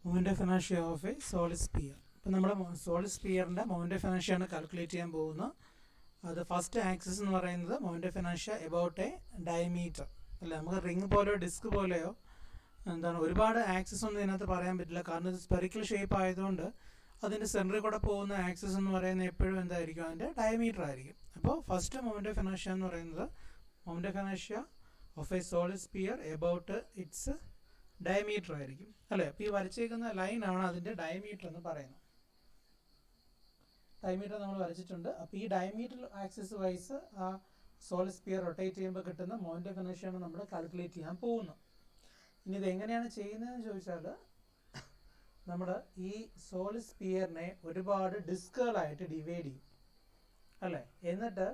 Moment of inertia of a solid sphere. ഇപ്പോൾ നമ്മൾ solid സ്പിയറിൻ്റെ moment of ഇനർഷ്യയാണ് calculate ചെയ്യാൻ പോകുന്നത്. അത് ഫസ്റ്റ് ആക്സിസ് എന്ന് പറയുന്നത് moment of inertia about A diameter അല്ല. നമുക്ക് റിംഗ് പോലെയോ ഡിസ്ക് പോലെയോ എന്താണ് ഒരുപാട് ആക്സിസ് ഒന്നും ഇതിനകത്ത് പറയാൻ പറ്റില്ല. കാരണം ഇത് സ്പെറിക്കൽ ഷേപ്പ് ആയതുകൊണ്ട് അതിൻ്റെ സെൻറ്ററിൽ കൂടെ പോകുന്ന ആക്സിസ് എന്ന് പറയുന്നത് എപ്പോഴും എന്തായിരിക്കും, അതിൻ്റെ ഡയമീറ്റർ ആയിരിക്കും. അപ്പോൾ ഫസ്റ്റ് മൊമെൻ്റ് ഓഫ് ഇനർഷ്യ എന്ന് പറയുന്നത് moment of inertia of a solid sphere about its diameter ആയിരിക്കും അല്ലേ. അപ്പോൾ ഈ വരച്ചേക്കുന്ന ലൈനാണ് അതിൻ്റെ ഡയമീറ്റർ എന്ന് പറയുന്നത്. ഡയമീറ്റർ നമ്മൾ വരച്ചിട്ടുണ്ട്. അപ്പോൾ ഈ ഡയമീറ്റർ ആക്സിസ് വൈസ് ആ സോളിഡ് സ്പിയർ റൊട്ടേറ്റ് ചെയ്യുമ്പോൾ കിട്ടുന്ന മൊമെൻ്റ് ഓഫ് ഇനർഷ്യയാണ് നമ്മൾ കാൽക്കുലേറ്റ് ചെയ്യാൻ പോകുന്നത്. ഇനി ഇത് എങ്ങനെയാണ് ചെയ്യുന്നതെന്ന് ചോദിച്ചാൽ, നമ്മൾ ഈ സോളിഡ് സ്പിയറിനെ ഒരുപാട് ഡിസ്കുകളായിട്ട് ഡിവൈഡ് ചെയ്യും അല്ലേ. എന്നിട്ട്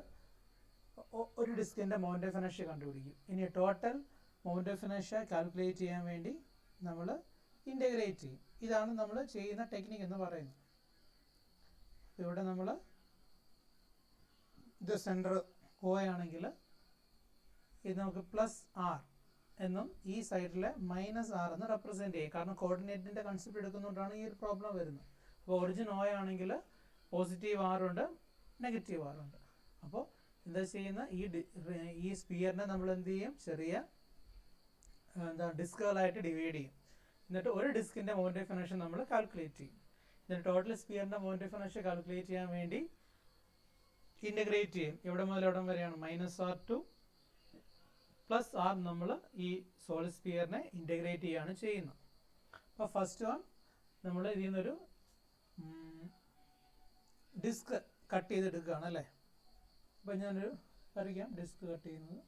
ഒരു ഡിസ്കിൻ്റെ മൊമെൻ്റ് ഓഫ് ഇനർഷ്യ കണ്ടുപിടിക്കും. ഇനി total moment of inertia calculate ചെയ്യാൻ വേണ്ടി നമ്മൾ ഇൻ്റഗ്രേറ്റ് ചെയ്യും. ഇതാണ് നമ്മൾ ചെയ്യുന്ന ടെക്നിക്ക് എന്ന് പറയുന്നത്. ഇവിടെ നമ്മൾ ഇത് സെൻറ്റർ ഒ ആണെങ്കിൽ ഇത് നമുക്ക് പ്ലസ് ആർ എന്നും ഈ സൈഡിലെ മൈനസ് ആർ എന്ന് റെപ്രസെൻറ്റ് ചെയ്യും. കാരണം കോർഡിനേറ്റിൻ്റെ കൺസെപ്റ്റ് എടുക്കുന്നതുകൊണ്ടാണ് ഈ ഒരു പ്രോബ്ലം വരുന്നത്. അപ്പോൾ ഒറിജിൻ ഒ ആണെങ്കിൽ പോസിറ്റീവ് ആറുണ്ട്, നെഗറ്റീവ് ആറുണ്ട്. അപ്പോൾ എന്താ ചെയ്യുന്ന ഈ സ്പിയറിനെ നമ്മൾ എന്ത് ചെയ്യും, ചെറിയ ഡിസ്കുകളായിട്ട് ഡിവൈഡ് ചെയ്യും. എന്നിട്ട് ഒരു ഡിസ്കിൻ്റെ മൊമെൻ്റ് ഓഫ് ഇനർഷ്യ നമ്മൾ കാൽക്കുലേറ്റ് ചെയ്യും. എന്നിട്ട് ടോട്ടൽ സ്പിയറിൻ്റെ മൊമെൻ്റ് ഓഫ് ഇനർഷ്യ കാൽക്കുലേറ്റ് ചെയ്യാൻ വേണ്ടി ഇൻ്റഗ്രേറ്റ് ചെയ്യും. എവിടെ മുതൽ എവിടം വരെയാണ്, minus R to plus R നമ്മൾ ഈ സോളിഡ് സ്പിയറിനെ ഇൻ്റഗ്രേറ്റ് ചെയ്യുകയാണ് ചെയ്യുന്നത്. അപ്പോൾ ഫസ്റ്റ് വൺ നമ്മൾ ഇതിൽ നിന്നൊരു ഡിസ്ക് കട്ട് ചെയ്തെടുക്കുകയാണ് അല്ലേ. അപ്പോൾ ഞാനൊരു വരയ്ക്കാം ഡിസ്ക് കട്ട് ചെയ്യുന്നത്.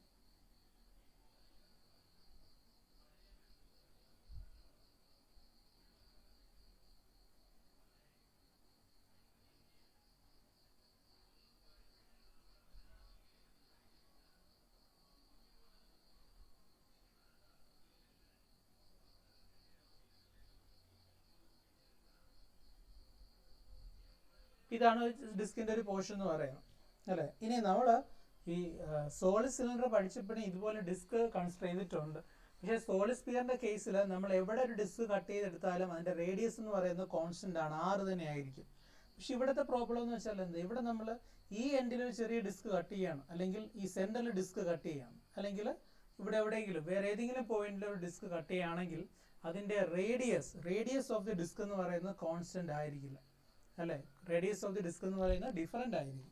ഇതാണ് ഡിസ്കിൻ്റെ ഒരു പോർഷൻ എന്ന് പറയുന്നത് അല്ലേ. ഇനി നമ്മൾ ഈ സോളിഡ് സിലിണ്ടർ പഠിച്ചപ്പോഴേ ഇതുപോലെ ഡിസ്ക് കൺസിഡർ ചെയ്തിട്ടുണ്ട്. പക്ഷേ സോളിഡ് സ്പിയറിൻ്റെ കേസിൽ നമ്മൾ എവിടെ ഒരു ഡിസ്ക് കട്ട് ചെയ്തെടുത്താലും അതിൻ്റെ റേഡിയസ് എന്ന് പറയുന്നത് കോൺസ്റ്റൻ്റ് ആണ്, 6 തന്നെ ആയിരിക്കും. പക്ഷെ ഇവിടുത്തെ പ്രോബ്ലം എന്ന് വെച്ചാൽ എന്ത്, ഇവിടെ നമ്മൾ ഈ എൻഡിൽ ഒരു ചെറിയ ഡിസ്ക് കട്ട് ചെയ്യുകയാണ്, അല്ലെങ്കിൽ ഈ സെൻറ്ററിൽ ഡിസ്ക് കട്ട് ചെയ്യുകയാണ്, അല്ലെങ്കിൽ ഇവിടെ എവിടെയെങ്കിലും വേറെ ഏതെങ്കിലും പോയിന്റിൽ ഒരു ഡിസ്ക് കട്ട് ചെയ്യുകയാണെങ്കിൽ അതിൻ്റെ റേഡിയസ് ഓഫ് ദി ഡിസ്ക് എന്ന് പറയുന്നത് കോൺസ്റ്റൻ്റ് ആയിരിക്കില്ല അല്ലേ. റേഡിയസ് ഓഫ് ദി ഡിസ്ക് എന്ന് പറയുന്നത് ഡിഫറെൻ്റ് ആയിരിക്കും.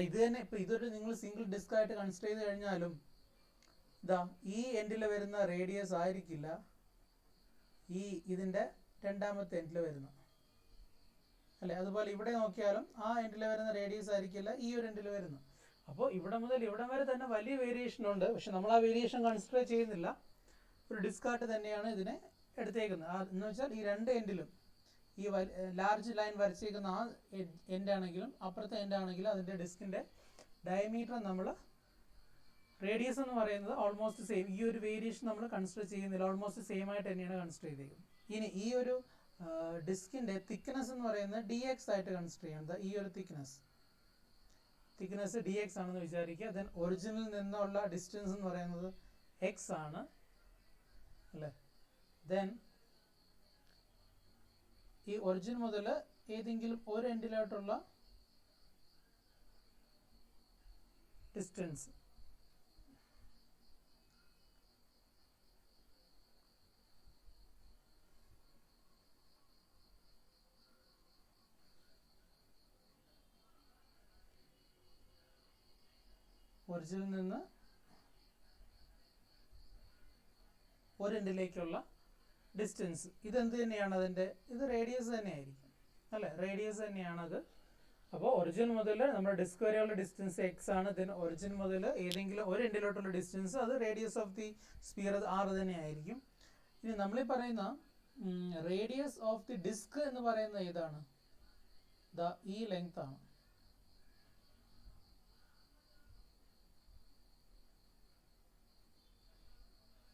ഇത് തന്നെ ഇപ്പോൾ ഇതൊരു നിങ്ങൾ സിംഗിൾ ഡിസ്ക് ആയിട്ട് കൺസിഡർ ചെയ്ത് കഴിഞ്ഞാലും ഈ എൻഡിൽ വരുന്ന റേഡിയസ് ആയിരിക്കില്ല ഇതിൻ്റെ രണ്ടാമത്തെ എൻഡിൽ വരുന്ന അല്ലേ. അതുപോലെ ഇവിടെ നോക്കിയാലും ആ എൻഡിൽ വരുന്ന റേഡിയസ് ആയിരിക്കില്ല ഈ ഒരു എൻഡിൽ വരുന്നത്. അപ്പോൾ ഇവിടെ മുതൽ ഇവിടെ വരെ തന്നെ വലിയ വേരിയേഷൻ ഉണ്ട്. പക്ഷെ നമ്മൾ ആ വേരിയേഷൻ കൺസിഡർ ചെയ്യുന്നില്ല. ഒരു ഡിസ്ക് ആയിട്ട് തന്നെയാണ് ഇതിനെ എടുത്തേക്കുന്നത്. എന്ന് വെച്ചാൽ ഈ രണ്ട് എൻഡിലും ഈ ലാർജ് ലൈൻ വരച്ചേക്കുന്ന ആ എൻഡ് ആണെങ്കിലും അപ്പുറത്തെ എൻഡ് ആണെങ്കിലും അതിൻ്റെ ഡിസ്കിൻ്റെ ഡയമീറ്റർ നമ്മൾ റേഡിയസ് എന്ന് പറയുന്നത് ഓൾമോസ്റ്റ് സെയിം. ഈ ഒരു വേരിയേഷൻ നമ്മൾ കൺസിഡർ ചെയ്യുന്നില്ല, ഓൾമോസ്റ്റ് സെയിം ആയിട്ട് തന്നെയാണ് കൺസിഡർ ചെയ്തേക്കുന്നത്. ഇനി ഈ ഒരു ഡിസ്കിൻ്റെ തിക്നെസ് എന്ന് പറയുന്നത് dx ആയിട്ട് കൺസിഡർ ചെയ്യുന്നത്. ഈ ഒരു തിക്നെസ് dx ആണെന്ന് വിചാരിക്കുക. ദെൻ ഒറിജിനിൽ നിന്നുള്ള ഡിസ്റ്റൻസ് എന്ന് പറയുന്നത് x ആണ് അല്ലേ. ദെൻ ഈ ഒറിജിൻ മുതൽ ഏതെങ്കിലും ഒരു എൻഡിലോട്ടുള്ള ഡിസ്റ്റൻസ് ഒറിജിനിൽ നിന്ന് ഒരു എൻഡിലേക്കുള്ള ഡിസ്റ്റൻസ് ഇതെന്ത് തന്നെയാണ്, ഇത് റേഡിയസ് തന്നെയായിരിക്കും അല്ലേ. റേഡിയസ് തന്നെയാണത്. അപ്പോൾ ഒറിജിൻ മുതൽ നമ്മുടെ ഡിസ്ക് വരെയുള്ള ഡിസ്റ്റൻസ് എക്സ് ആണ്. ദെൻ ഒറിജിൻ മുതൽ ഏതെങ്കിലും ഒരു എൻഡിലോട്ടുള്ള ഡിസ്റ്റൻസ് അത് റേഡിയസ് ഓഫ് ദി സ്പിയർ 6 തന്നെയായിരിക്കും. ഇനി നമ്മളീ പറയുന്ന റേഡിയസ് ഓഫ് ദി ഡിസ്ക് എന്ന് പറയുന്നത് ഏതാണ്, ഈ ലെങ്ത് ആണ്.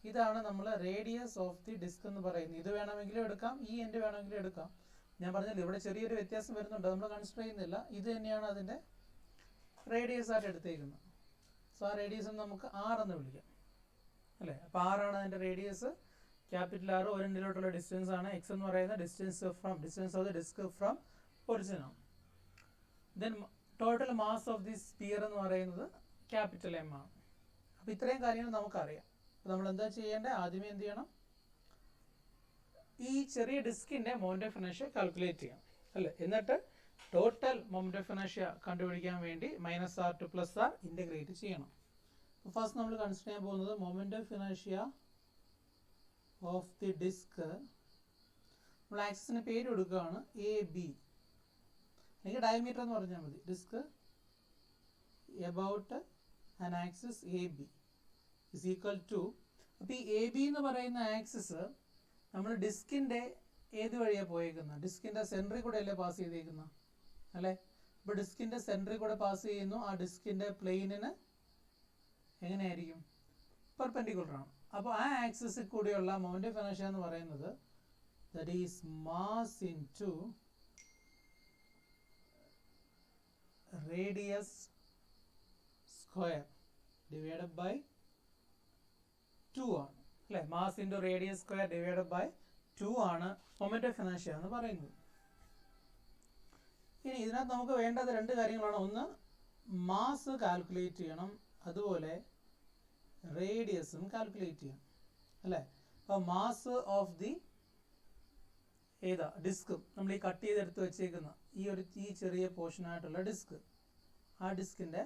ഇതാണ് നമ്മൾ റേഡിയസ് ഓഫ് ദി ഡിസ്ക് എന്ന് പറയുന്നത്. ഇത് വേണമെങ്കിലും എടുക്കാം, ഈ എൻഡ് വേണമെങ്കിലും എടുക്കാം. ഞാൻ പറഞ്ഞില്ല ഇവിടെ ചെറിയൊരു വ്യത്യാസം വരുന്നുണ്ട്, നമ്മൾ കൺസിഡർ ചെയ്യുന്നില്ല. ഇത് തന്നെയാണ് അതിൻ്റെ റേഡിയസ് ആയിട്ട് എടുത്തേക്കുന്നത്. സോ ആ റേഡിയസ് നമുക്ക് ആർ എന്ന് വിളിക്കാം അല്ലേ. അപ്പോൾ ആറാണ് അതിൻ്റെ റേഡിയസ്. ക്യാപിറ്റൽ ആർ ഒരെണ്ണിലോട്ടുള്ള ഡിസ്റ്റൻസ് ആണ്. എക്സ് എന്ന് പറയുന്ന distance of the disc from origin ആണ്. Then total mass of the sphere എന്ന് പറയുന്നത് ക്യാപിറ്റൽ എം ആണ്. അപ്പോൾ ഇത്രയും കാര്യങ്ങൾ നമുക്കറിയാം. അപ്പോൾ നമ്മൾ എന്താ ചെയ്യേണ്ടത്? ആദ്യമേ എന്ത് ചെയ്യണം? ഈ ചെറിയ ഡിസ്കിൻ്റെ മൊമെൻ്റ് ഓഫ് ഇനർഷ്യ കാൽക്കുലേറ്റ് ചെയ്യണം അല്ലേ. എന്നിട്ട് ടോട്ടൽ മൊമെൻ്റ് ഓഫ് ഇനർഷ്യ കണ്ടുപിടിക്കാൻ വേണ്ടി -r to +r ഇൻ്റഗ്രേറ്റ് ചെയ്യണം. അപ്പോൾ ഫസ്റ്റ് നമ്മൾ കൺസിഡർ ചെയ്യാൻ പോകുന്നത് moment of inertia of the disc. നമ്മൾ ആക്സിസിന് പേര് കൊടുക്കുകയാണ് AB. എനിക്ക് ഡയമീറ്റർ എന്ന് പറഞ്ഞാൽ മതി. Disc about an axis AB is equal to, അപ്പോൾ ഈ AB എന്ന് പറയുന്ന ആക്സിസ് നമ്മൾ ഡിസ്കിൻ്റെ ഏത് വഴിയാണ് പോയേക്കുന്നത്? ഡിസ്കിൻ്റെ സെൻറ്ററിൽ കൂടെ അല്ലേ പാസ് ചെയ്തേക്കുന്നത് അല്ലേ. അപ്പോൾ ഡിസ്കിൻ്റെ സെൻറ്ററിൽ കൂടെ പാസ് ചെയ്യുന്നു. ആ ഡിസ്കിൻ്റെ പ്ലെയിനിന് എങ്ങനെയായിരിക്കും? പെർപെൻഡിക്കുലർ ആണ്. അപ്പോൾ ആ ആക്സിസിൽ കൂടിയുള്ള മൊമെൻ്റ് ഓഫ് ഇനർഷ്യ എന്ന് പറയുന്നത് that is mass into radius square divided by 2 ആണ് അല്ലേ. Mass into radius square divided by 2 ആണ് മൊമെൻ്റ് ഓഫ് ഇനർഷ്യ എന്ന് പറയുന്നത്. ഇനി ഇതിനകത്ത് നമുക്ക് വേണ്ടത് രണ്ട് കാര്യങ്ങളാണ്. ഒന്ന് മാസ് കാൽക്കുലേറ്റ് ചെയ്യണം, അതുപോലെ റേഡിയസും കാൽക്കുലേറ്റ് ചെയ്യണം അല്ലേ. അപ്പോൾ മാസ് ഓഫ് ദി ഡിസ്കും നമ്മൾ ഈ കട്ട് ചെയ്തെടുത്ത് വെച്ചേക്കുന്ന ഈ ചെറിയ പോർഷനായിട്ടുള്ള ഡിസ്ക്, ആ ഡിസ്കിൻ്റെ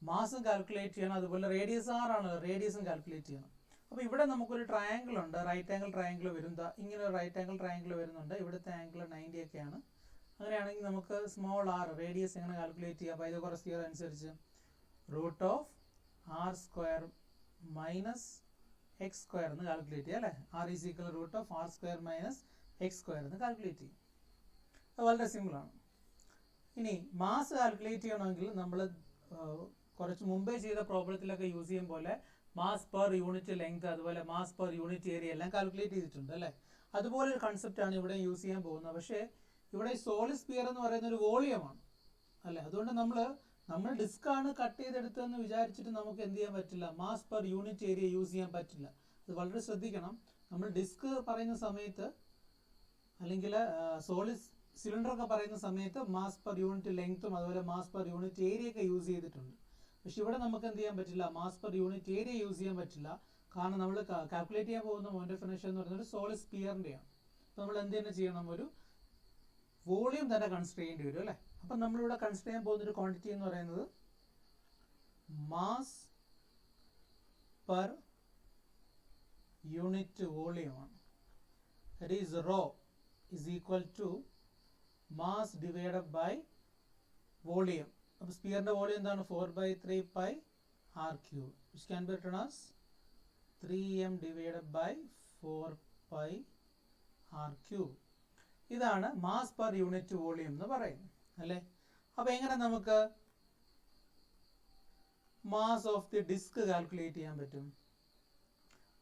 മാസും കാൽക്കുലേറ്റ് ചെയ്യണം, അതുപോലെ റേഡിയസ് ആണ്, റേഡിയസും കാൽക്കുലേറ്റ് ചെയ്യണം. അപ്പോൾ ഇവിടെ നമുക്കൊരു ട്രയാങ്കിൾ ഉണ്ട്, റൈറ്റ് ആംഗിൾ ട്രയാങ്കിൾ വരും. ഇങ്ങനെ ഒരു റൈറ്റ് ആംഗിൾ ട്രയാങ്കിൾ വരുന്നുണ്ട്. ഇവിടുത്തെ ആംഗിൾ 90 ഒക്കെയാണ്. അങ്ങനെയാണെങ്കിൽ നമുക്ക് സ്മോൾ r റേഡിയസ് എങ്ങനെ കാൽക്കുലേറ്റ് ചെയ്യാം? പൈതഗോറസ് തിയറം അനുസരിച്ച് √r² - x² എന്ന് കാൽക്കുലേറ്റ് ചെയ്യാം അല്ലേ. r = √r² - x² എന്ന് കാൽക്കുലേറ്റ് ചെയ്യും. അത് വളരെ സിമ്പിളാണ്. ഇനി മാസ് കാൽക്കുലേറ്റ് ചെയ്യണമെങ്കിൽ നമ്മൾ കുറച്ച് മുമ്പേ ചെയ്ത പ്രോബ്ലത്തിലൊക്കെ യൂസ് ചെയ്യും പോലെ മാസ് പെർ യൂണിറ്റ് ലെങ്ത്, അതുപോലെ മാസ് പെർ യൂണിറ്റ് ഏരിയ എല്ലാം കാൽക്കുലേറ്റ് ചെയ്തിട്ടുണ്ട് അല്ലേ. അതുപോലെ ഒരു കൺസെപ്റ്റാണ് ഇവിടെ യൂസ് ചെയ്യാൻ പോകുന്നത്. പക്ഷേ ഇവിടെ സോളിഡ് സ്പിയർ എന്ന് പറയുന്ന ഒരു വോളിയമാണ് അല്ലേ. അതുകൊണ്ട് നമ്മൾ ഡിസ്കാണ് കട്ട് ചെയ്തെടുത്തതെന്ന് വിചാരിച്ചിട്ട് നമുക്ക് എന്ത് ചെയ്യാൻ പറ്റില്ല? Mass per unit area use ചെയ്യാൻ പറ്റില്ല. അത് വളരെ ശ്രദ്ധിക്കണം. നമ്മൾ ഡിസ്ക് പറയുന്ന സമയത്ത് അല്ലെങ്കിൽ സോളിഡ് സിലിണ്ടറൊക്കെ പറയുന്ന സമയത്ത് മാസ് പെർ യൂണിറ്റ് ലെങ്ത്തും അതുപോലെ മാസ് പെർ യൂണിറ്റ് ഏരിയ ഒക്കെ യൂസ് ചെയ്തിട്ടുണ്ട്. പക്ഷെ ഇവിടെ നമുക്ക് എന്ത് ചെയ്യാൻ പറ്റില്ല? Mass per unit area use ചെയ്യാൻ പറ്റില്ല. കാരണം നമ്മൾ കാൽക്കുലേറ്റ് ചെയ്യാൻ പോകുന്ന മൊമെൻ്റ് ഓഫ് ഇനർഷ്യ എന്ന് പറയുന്നത് സോളിഡ് സ്പിയറിൻ്റെയാണ്. അപ്പോൾ നമ്മൾ എന്ത് തന്നെ ചെയ്യണം? ഒരു വോളിയം തന്നെ കൺസിഡർ ചെയ്യേണ്ടി വരും അല്ലേ. അപ്പം നമ്മളിവിടെ കൺസിഡർ ചെയ്യാൻ പോകുന്ന ഒരു ക്വാണ്ടിറ്റി എന്ന് പറയുന്നത് മാസ് പെർ യൂണിറ്റ് വോളിയമാണ്. That is rho is equal to mass divided by volume. അപ്പോൾ സ്പിയറിൻ്റെ വോളിയം എന്താണ്? 4/3 pi r³ which can be written as 3m divided by 4 pi r³. ഇതാണ് മാസ് പെർ യൂണിറ്റ് വോളിയം എന്ന് പറയുന്നത് അല്ലേ. അപ്പോൾ എങ്ങനെ നമുക്ക് mass of the disc calculate ചെയ്യാൻ പറ്റും?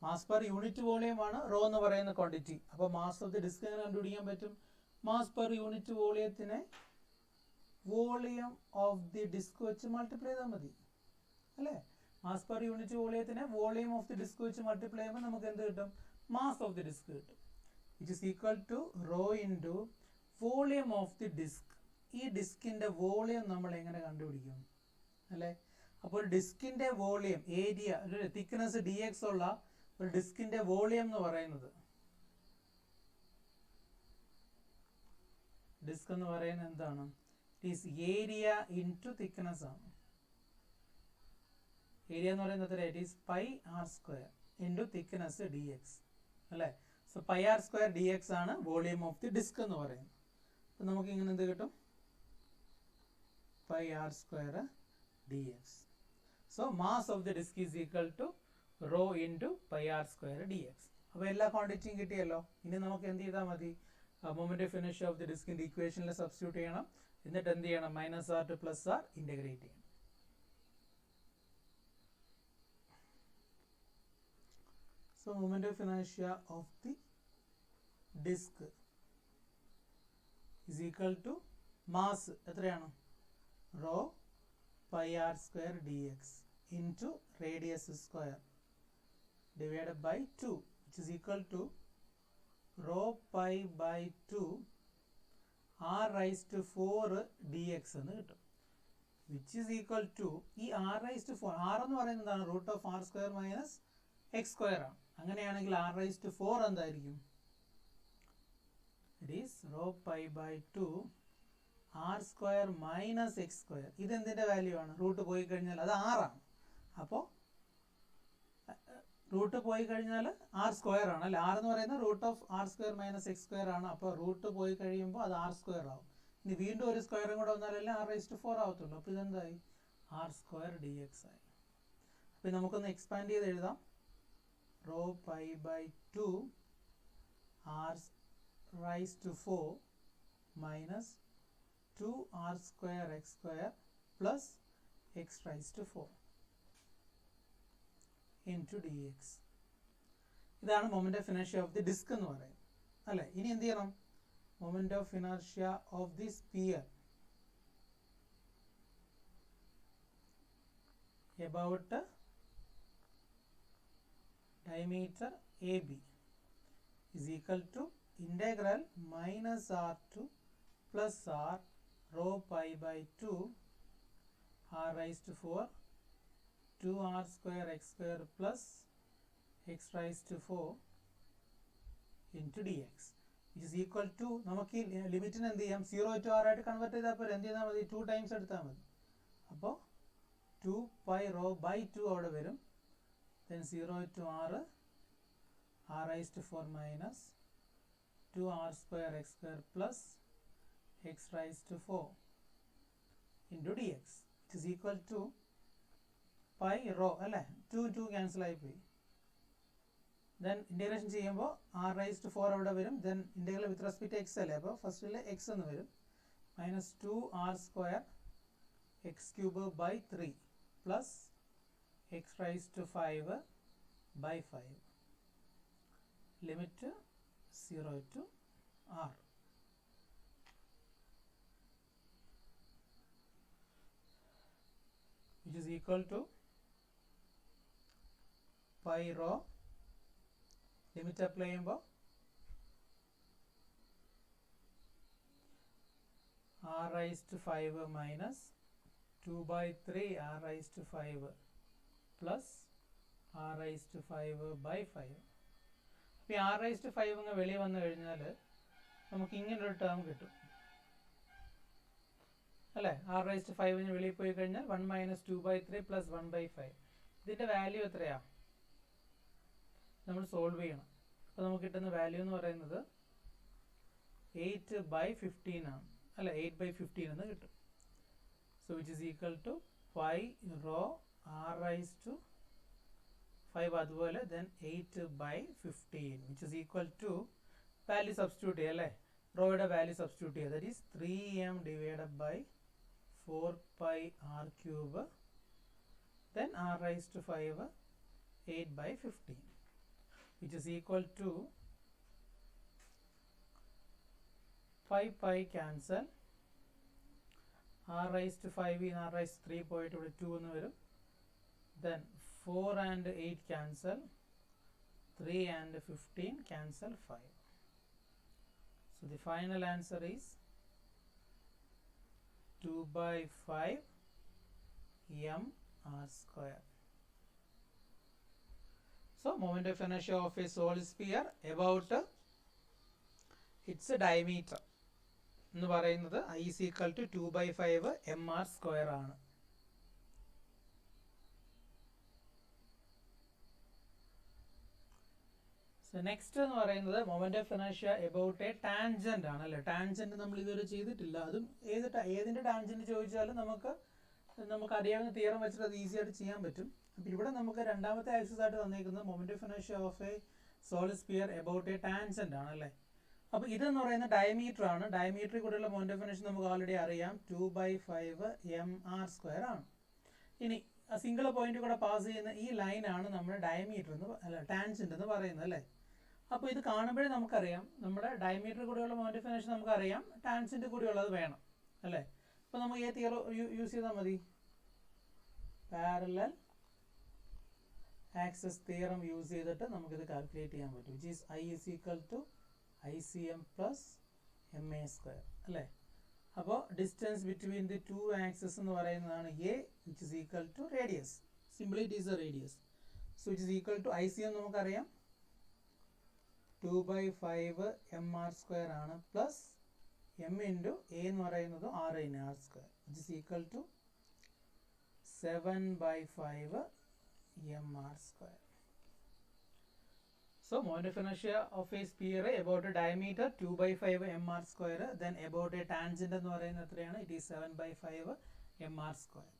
മാസ് പെർ യൂണിറ്റ് വോളിയം ആണ് റോ എന്ന് പറയുന്ന ക്വാണ്ടിറ്റി. അപ്പോൾ മാസ് ഓഫ് ദി ഡിസ്ക് എങ്ങനെ കണ്ടുപിടിക്കാൻ പറ്റും? മാസ് പെർ യൂണിറ്റ് വോളിയത്തിനെ വോളിയം ഓഫ് ദി ഡിസ്ക് വെച്ച് മൾട്ടിപ്ലൈ ചെയ്താൽ മതി അല്ലേ. മാസ് പെർ യൂണിറ്റ് വോളിയത്തിനെ വോളിയം ഓഫ് ദി ഡിസ്ക് വെച്ച് മൾട്ടിപ്ലൈ ചെയ്യുമ്പോൾ നമുക്ക് എന്ത് കിട്ടും? മാസ് ഓഫ് ദി ഡിസ്ക് കിട്ടും. It is equal to rho into volume of the disc. ഈ ഡിസ്കിൻ്റെ വോളിയം നമ്മൾ എങ്ങനെ കണ്ടുപിടിക്കും അല്ലേ. അപ്പോൾ ഡിസ്കിൻ്റെ വോളിയം ഏരിയ, ഒരു തിക്നെസ് dx ഉള്ള ഒരു ഡിസ്കിൻ്റെ വോളിയം എന്ന് പറയുന്നത്, ഡിസ്ക് എന്ന് പറയുന്നത് എന്താണ്? It is area into thickness ആണ്. ഏരിയ എന്ന് പറയുന്നത് it is πr² into thickness dx അല്ലേ. സോ πr² dx ആണ് വോളിയം ഓഫ് ദി ഡിസ്ക് എന്ന് പറയുന്നത്. അപ്പം നമുക്ക് ഇങ്ങനെ എന്ത് കിട്ടും? πr² dx. So mass of the disc is equal to rho into πr² dx. അപ്പോൾ എല്ലാ ക്വാണ്ടിറ്റിയും കിട്ടിയല്ലോ. ഇനി നമുക്ക് എന്ത് ചെയ്താൽ മതി? Moment of inertia of the ഡിസ്കിൻ്റെ ഇക്വേഷനിൽ സബ്സ്റ്റിറ്റ്യൂട്ട് ചെയ്യണം. എന്നിട്ട് എന്ത് ചെയ്യണം? -r to +r ഇൻ്റഗ്രേറ്റ് ചെയ്യണം. So moment of inertia of the disc is equal to mass എത്രയാണ്? Rho πr² dx into radius square divided by 2, which is equal to rho pi by 2 r raised to 4 dx എന്ന് കിട്ടും, which is equal to ഈ r raised to 4, r എന്ന് പറയുന്നതാണ് root of r square minus x square ആണ്. അങ്ങനെയാണെങ്കിൽ r raised to 4 എന്തായിരിക്കും? It is rho pi by 2 r square minus x square. ഇതെന്തിൻ്റെ value ആണ്? റൂട്ട് പോയി കഴിഞ്ഞാൽ അത് ആറാണ്. അപ്പോൾ റൂട്ട് പോയി കഴിഞ്ഞാൽ ആർ സ്ക്വയർ ആണ് അല്ലേ? ആർ എന്ന് പറയുന്നത് root of r square minus x square ആണ്. അപ്പോൾ റൂട്ട് പോയി കഴിയുമ്പോൾ അത് ആർ സ്ക്വയർ ആവും. ഇനി വീണ്ടും ഒരു സ്ക്വയറും കൂടെ വന്നാലല്ലേ ആർ റൈസ് ടു 4 ആവത്തുള്ളൂ. അപ്പോൾ ഇതെന്തായി? ആർ സ്ക്വയർ ഡി എക്സ് ആയി. അപ്പോൾ നമുക്കൊന്ന് എക്സ്പാൻഡ് ചെയ്ത് എഴുതാം. Rho pi by 2 r raise to 4 minus 2r square x square plus x raised to 4 into dx. ഇതാണ് moment of inertia of the disc എന്ന് പറയുന്നത് അല്ലേ? ഇനി എന്ത് ചെയ്യണം? Moment of inertia of the sphere about diameter AB is equal to integral minus r2 plus r rho pi by 2 r raised to 4 2r square x square plus x raised to 4 into dx, which is equal to നമുക്ക് ഈ ലിമിറ്റിന് എന്ത് ചെയ്യാം? 0 to r ആയിട്ട് convert ചെയ്താൽ പോലെ എന്ത് ചെയ്താൽ മതി? 2 ടൈംസ് എടുത്താൽ മതി. അപ്പോൾ 2 pi rho by 2 അവിടെ വരും. then 0 to r raised to 4 minus 2r square x square plus x raised to 4 into dx, which is equal to pi rho അല്ലേ? 2 ക്യാൻസൽ ആയി പോയി. then integration ചെയ്യുമ്പോൾ r raised to 4 അവിടെ വരും. then integral with respect to x അല്ലേ? അപ്പോൾ ഫസ്റ്റിൽ x എന്ന് വരും. minus 2r square x cube by 3 plus x raised to 5 by 5 limit 0 to r. which is equal to pi rho limit apply ചെയ്യുമ്പോൾ r raised to 5 minus 2 by 3 r raised to 5 plus r raised to 5 by 5. അപ്പോൾ r raised to 5 അങ്ങ് വെളിയിൽ വന്നു കഴിഞ്ഞാൽ നമുക്ക് ഇങ്ങനൊരു term കിട്ടും അല്ലേ? r raised to 5 വെളിയിൽ പോയി കഴിഞ്ഞാൽ 1 minus 2 by 3 plus 1 by 5. ഇതിൻ്റെ വാല്യൂ എത്രയാ? നമ്മൾ സോൾവ് ചെയ്യണം. അപ്പോൾ നമുക്ക് കിട്ടുന്ന വാല്യൂ എന്ന് പറയുന്നത് 8 by 15 ആണ് അല്ല? 8 by 15 എന്ന് കിട്ടും. so which is equal to pi rho r raised to 5 അതുപോലെ then 8 by 15 which is equal to value substitute ചെയ്യുക അല്ലേ? റോയുടെ വാല്യൂ സബ്സ്റ്റിറ്റ്യൂട്ട് ചെയ്യുക. that is 3m divided by 4 pi r cube then r raised to 5 8 by 15 which is equal to 5 pi cancel r raised to 5 in r raised to 3 പോയിട്ട് ഇവിടെ 2 എന്ന് വരും. then 4 and 8 cancel, 3 and 15 cancel 5. so the final answer is 2 by 5 m r square. so moment of inertia of a solid sphere about its diameter എന്ന് പറയുന്നത് I is equal to 2 by 5 mr square ആണ്. so next എന്ന് പറയുന്നത് moment of inertia about a tangent ആണ് അല്ലേ? Tangent നമ്മൾ ഇതുവരെ ചെയ്തിട്ടില്ല. അതും ഏതിൻ്റെ ടാൻജന്റ് ചോദിച്ചാലും നമുക്ക് അറിയാവുന്ന തിയറം വെച്ചിട്ട് അത് ഈസി ആയിട്ട് ചെയ്യാൻ പറ്റും. അപ്പോൾ ഇവിടെ നമുക്ക് രണ്ടാമത്തെ ആക്സിസ് ആയിട്ട് തന്നിരിക്കുന്നത് moment of inertia of a solid sphere about a tangent ആണ് അല്ലേ? അപ്പോൾ ഇതെന്ന് പറയുന്ന ഡയമീറ്റർ ആണ്. ഡയമീറ്ററിൽ കൂടെയുള്ള മൊമെന്റ് ഓഫ് ഇനർഷ്യ നമുക്ക് ഓൾറെഡി അറിയാം 2 by 5 mr സ്ക്വയർ ആണ്. ഇനി സിംഗിൾ പോയിന്റ് കൂടെ പാസ് ചെയ്യുന്ന ഈ ലൈനാണ് നമ്മുടെ ഡയമീറ്റർ അല്ല ടാൻജന്റ് എന്ന് പറയുന്നത് അല്ലേ? അപ്പോൾ ഇത് കാണുമ്പോഴേ നമുക്കറിയാം നമ്മുടെ ഡയമീറ്ററിൽ കൂടെയുള്ള മൊമെന്റ് ഓഫ് ഇനർഷ്യ നമുക്കറിയാം, ടാൻജന്റ് കൂടെയുള്ളത് വേണം അല്ലേ? അപ്പോൾ നമുക്ക് ഈ തിയറം യൂസ് ചെയ്താൽ മതി. പാരലൽ ആക്സസ് തിയറം യൂസ് ചെയ്തിട്ട് നമുക്കിത് കാൽക്കുലേറ്റ് ചെയ്യാൻ പറ്റും, which is I is equal to ICM plus MA square അല്ലേ. അപ്പോൾ distance between the two axes എന്ന് പറയുന്നതാണ് A, which is equal to radius. Simply it is a radius. So it is equal to ICM നമുക്കറിയാം 2/5 MR square ആണ്, plus M into A എന്ന് പറയുന്നത് R square, which is equal to 7/5 MR square. So moment of inertia of a sphere about a diameter 2/5 MR square, then about a tangent എന്ന് പറയുന്നത് എത്രയാണ്, it is 7/5 MR square.